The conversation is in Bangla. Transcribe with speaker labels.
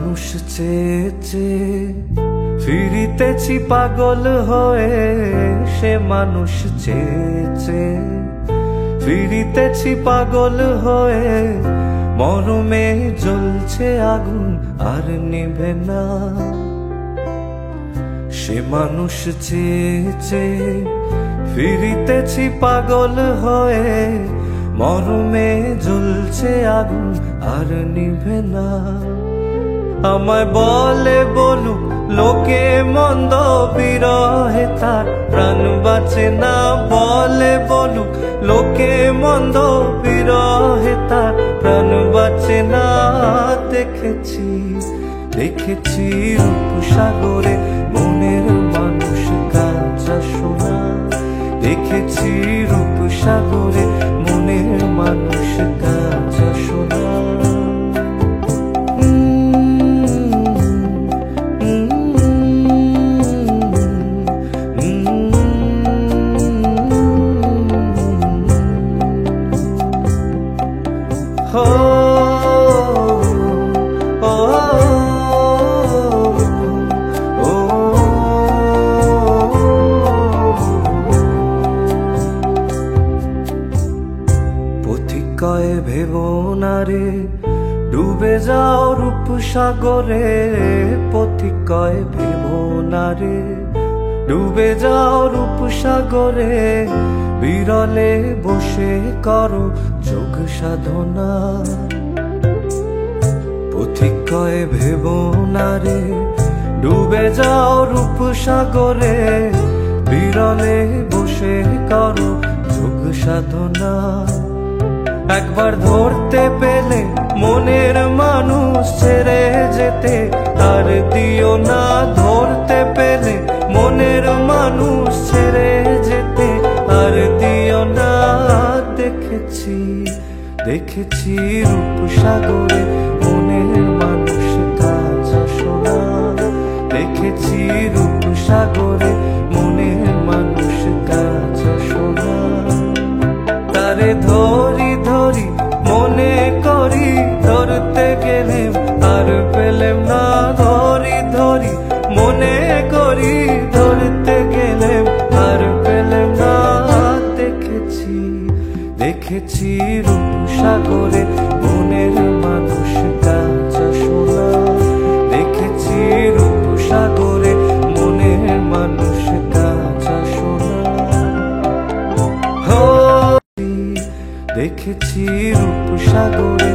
Speaker 1: মানুষ চেয়ে চেয়ে ফিরিতেছি পাগল হয়ে, সে মানুষ চেয়ে চেয়ে ফিরিতেছি পাগল হয়ে। মরমে জ্বলছে আগুন আর নিভে না, সে মানুষ চেয়ে চেয়ে ফিরিতেছি পাগল হয়ে। মরমে জ্বলছে আগুন আর নিভে না। আমায় বলে বলুক লোকে মন্দ, বিরহে তার প্রাণ বাঁচে না। বলে বলুক লোকে মন্দ, বিরহে তার প্রাণ বাঁচে না। দেখেছি দেখেছি রূপসাগরে মনের মানুষ কাঁচা সোনা। দেখেছি রূপসাগরে মনের মানুষ কাঁচা সোনা। পথিকয়ে ভেবো না রে ডুবে যাও রূপসাগরে। পথিকয়ে ভেবো না রে ডুবে যাও রূপসাগরে। বিরলে বসে করো যোগ সাধনা। পথিকয়ে ভেবো না রে ডুবে যাও রূপসাগরে। বিরলে বসে করো যোগ সাধনা। একবার ধরতে পেলে মনের মানুষ ছেড়ে যেতে আর দিও না। ধরতে পেলে মনের মানুষ ছেড়ে যেতে আর দিও না। দেখেছি দেখেছি রূপসাগরে মনের মানুষ কাঁচা সোনা। দেখেছি রূপসাগরে মনের মানুষ কাঁচা সোনা। তারে ধরি ধরি মনে করি, ধরতে গেলেম আর পেলেম না। ধরি ধরি মনে করি, ধরতে গেলেম আর পেলেম না। দেখেছি দেখেছি রূপসাগরে মনের মানুষ কাঁচা সোনা। দেখেছি রূপসাগরে মনের মানুষ কাঁচা সোনা। দেখেছি রূপসাগরে